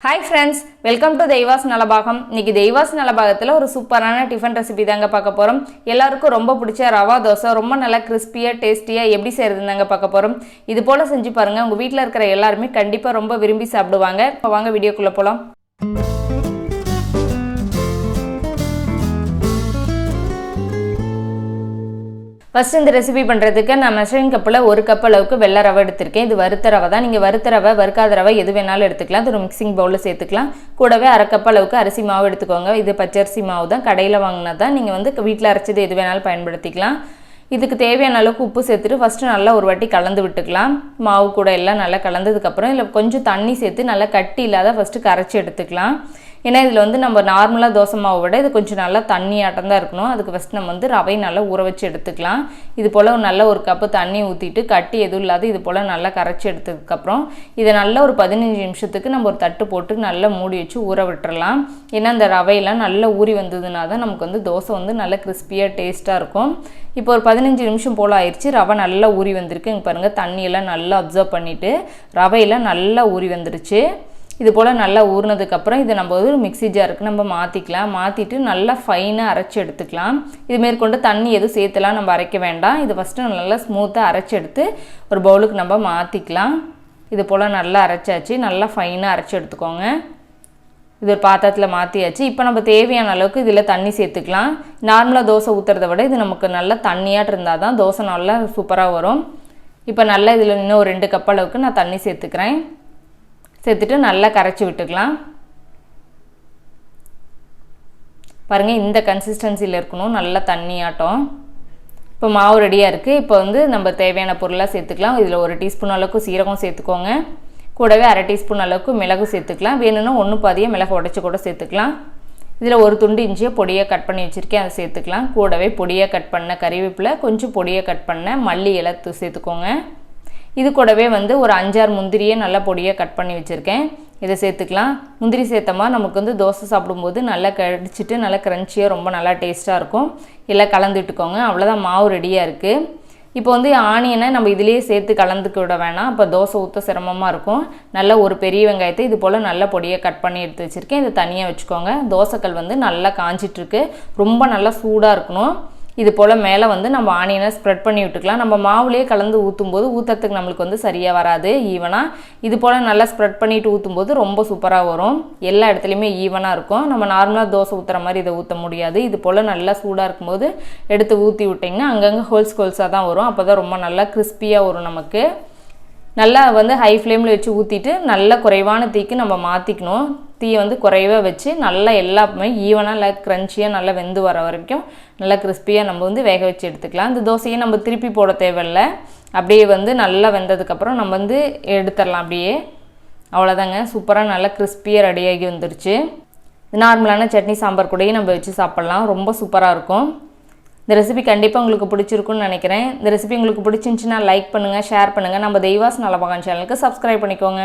Hi friends, welcome to தெய்வாஸ் Nalabagam. இன்னைக்கு தெய்வாஸ் நலபாகத்துல ஒரு சூப்பரான டிஃபன் ரெசிபி தாங்க பார்க்க போறோம். எல்லாருக்கும் ரொம்ப பிடிச்ச ரவா தோசை ரொம்ப நல்லா கிறிஸ்பியா டேஸ்டியா எப்படி செய்யறதுன்னு பார்க்க போறோம். இது போல செஞ்சு பாருங்க. உங்க வீட்ல இருக்கிற எல்லாரும் கண்டிப்பா ரொம்ப விரும்பி சாப்பிடுவாங்க. வாங்க வீடியோக்குள்ள போலாம். First இந்த ரெசிபி பண்றதுக்கு நான் மெஷரிங் கப்ல 1 கப் அளவுக்கு வெள்ளை ரவை எடுத்துர்க்கேன். இது வறுத்த ரவை தான். நீங்க வறுத்த ரவை, வறுக்காத ரவை எது வேணாலும் எடுத்துக்கலாம். இது ஒரு மிக்சிங் பவுல்ல சேர்த்துக்கலாம். கூடவே 1/2 கப் அளவுக்கு அரிசி மாவு எடுத்துக்கோங்க. இது பச்சரிசி மாவு தான். கடையில வாங்குனது தான். நீங்க வந்து வீட்ல அரைச்சது எது வேணாலும் பயன்படுத்திக்கலாம். இதுக்கு தேவையான அளவுக்கு உப்பு சேர்த்துட்டு ஃபர்ஸ்ட் நல்லா ஒரு வாட்டி கலந்து விட்டுக்கலாம். மாவு கூட எல்லாம் நல்லா கலந்ததுக்கு அப்புறம் இல்ல கொஞ்சம் தண்ணி சேர்த்து நல்லா கட்டி இல்லாத ஃபர்ஸ்ட் கரைச்சி எடுத்துக்கலாம். ஏன்னா இதில் வந்து நம்ம நார்மலாக தோசை மாவை விட இது கொஞ்சம் நல்லா தண்ணி ஆட்டம் தான் இருக்கணும். அதுக்கு ஃபஸ்ட் நம்ம வந்து ரவை நல்லா ஊற வச்சு எடுத்துக்கலாம். இது போல் நல்ல ஒரு கப்பு தண்ணி ஊற்றிட்டு கட்டி எதுவும் இல்லாத இது போல் நல்லா கரைச்சி எடுத்ததுக்கப்புறம் இதை நல்லா ஒரு 15 நிமிஷத்துக்கு நம்ம ஒரு தட்டு போட்டு நல்லா மூடி வச்சு ஊற விட்டுறலாம். ஏன்னா அந்த ரவையெல்லாம் நல்லா ஊறி வந்ததுனா தான் நமக்கு வந்து தோசை வந்து நல்லா கிறிஸ்பியாக டேஸ்ட்டாக இருக்கும். இப்போ ஒரு 15 நிமிஷம் போல் ஆயிடுச்சு. ரவை நல்லா ஊறி வந்திருக்கு. இங்கே பாருங்கள் தண்ணியெல்லாம் நல்லா அப்சர்வ் பண்ணிவிட்டு ரவையெல்லாம் நல்லா ஊறி வந்துருச்சு. இது போல் நல்லா ஊறினதுக்கப்புறம் இதை நம்ம ஒரு மிக்ஸி ஜாருக்கு நம்ம மாற்றிக்கலாம். மாற்றிட்டு நல்லா ஃபைனாக அரைச்சி எடுத்துக்கலாம். இது மேற்கொண்டு தண்ணி எதுவும் சேர்த்துலாம் நம்ம அரைக்க வேண்டாம். இது ஃபஸ்ட்டு நல்லா ஸ்மூத்தாக அரைச்சி எடுத்து ஒரு பவுலுக்கு நம்ம மாற்றிக்கலாம். இது போல் நல்லா அரைச்சாச்சு. நல்லா ஃபைனாக அரைச்சி எடுத்துக்கோங்க. இது ஒரு பாத்திரத்தில் மாற்றியாச்சு. இப்போ நம்ம தேவையான அளவுக்கு இதில் தண்ணி சேர்த்துக்கலாம். நார்மலாக தோசை ஊற்றுறத விட இது நமக்கு நல்லா தண்ணியாட்டு இருந்தால் தான் தோசை நல்லா சூப்பராக வரும். இப்போ நல்லா இதில் இன்னும் ஒரு 2 கப் அளவுக்கு நான் தண்ணி சேர்த்துக்கிறேன். சேர்த்துட்டு நல்லா கரைச்சி விட்டுக்கலாம். பாருங்கள் இந்த கன்சிஸ்டன்சியில் இருக்கணும். நல்லா தண்ணியாட்டம். இப்போ மாவு ரெடியாக இருக்குது. இப்போ வந்து நம்ம தேவையான பொருளாக சேர்த்துக்கலாம். இதில் 1 டீஸ்பூன் அளவுக்கு சீரகம் சேர்த்துக்கோங்க. கூடவே 1/2 டீஸ்பூன் அளவுக்கு மிளகு சேர்த்துக்கலாம். வேணும்னா 1 பாதியாக மிளகு உடைச்சி கூட சேர்த்துக்கலாம். இதில் ஒரு துண்டு இஞ்சியை பொடியாக கட் பண்ணி வச்சுருக்கேன், அதை சேர்த்துக்கலாம். கூடவே பொடியாக கட் பண்ண கறிவேப்பிலை, கொஞ்சம் பொடியாக கட் பண்ண மல்லி இலை சேர்த்துக்கோங்க. இது கூடவே வந்து ஒரு 5-6 முந்திரியை நல்லா பொடியாக கட் பண்ணி வச்சுருக்கேன், இதை சேர்த்துக்கலாம். முந்திரி சேர்த்தமா நமக்கு வந்து தோசை சாப்பிடும்போது நல்லா கடிச்சிட்டு நல்லா க்ரன்ச்சியாக ரொம்ப நல்லா டேஸ்ட்டாக இருக்கும். எல்லாம் கலந்துட்டுக்கோங்க. அவ்வளோதான், மாவு ரெடியாக இருக்குது. இப்போ வந்து ஆனியனை நம்ம இதிலேயே சேர்த்து கலந்துக்க விட வேணாம். அப்போ தோசை ஊற்ற சிரமமாக இருக்கும். நல்லா ஒரு பெரிய வெங்காயத்தை இது போல் நல்லா பொடியாக கட் பண்ணி எடுத்து வச்சுருக்கேன். இதை தனியாக வச்சுக்கோங்க. தோசைக்கல் வந்து நல்லா காஞ்சிட்ருக்கு. ரொம்ப நல்லா சூடாக இருக்கணும். இது போல் மேலே வந்து நம்ம ஆனியனை ஸ்ப்ரெட் பண்ணி விட்டுக்கலாம். நம்ம மாவுலேயே கலந்து ஊற்றும்போது ஊற்றுறதுக்கு நம்மளுக்கு வந்து சரியாக வராது ஈவனாக. இது போல் நல்லா ஸ்ப்ரெட் பண்ணிவிட்டு ஊற்றும்போது ரொம்ப சூப்பராக வரும். எல்லா இடத்துலையுமே ஈவனாக இருக்கும். நம்ம நார்மலாக தோசை ஊற்றுற மாதிரி இதை ஊற்ற முடியாது. இது போல் நல்லா சூடாக இருக்கும்போது எடுத்து ஊற்றி விட்டிங்கன்னா அங்கங்கே ஹோல்ஸாக தான் வரும். அப்போ தான் ரொம்ப நல்லா கிறிஸ்பியாக வரும். நமக்கு நல்லா வந்து ஹை ஃப்ளேமில் வச்சு ஊற்றிட்டு நல்லா குறைவான தீக்கு நம்ம மாற்றிக்கணும். தீயை வந்து குறைவாக வச்சு நல்லா எல்லாமே ஈவனாக நல்லா க்ரன்ச்சியாக நல்லா வெந்து வர வரைக்கும் நல்லா கிறிஸ்பியாக நம்ம வந்து வேக வச்சு எடுத்துக்கலாம். இந்த தோசையை நம்ம திருப்பி போட தேவையில்லை. அப்படியே வந்து நல்லா வெந்ததுக்கப்புறம் நம்ம வந்து எடுத்துடலாம் அப்படியே. அவ்வளோதாங்க, சூப்பராக நல்லா கிறிஸ்பியாக ரெடியாகி வந்துருச்சு. நார்மலான சட்னி சாம்பார் கூடயும் நம்ம வச்சு சாப்பிட்லாம். ரொம்ப சூப்பராக இருக்கும். இந்த ரெசிபி கண்டிப்பாக உங்களுக்கு பிடிச்சிருக்குன்னு நினைக்கிறேன். இந்த ரெசிபி உங்களுக்கு பிடிச்சிருந்துச்சுன்னா லைக் பண்ணுங்கள், ஷேர் பண்ணுங்கள். நம்ம தெய்வாஸ் நலபாகம் சேனலுக்கு சப்ஸ்கிரைப் பண்ணிக்கோங்க.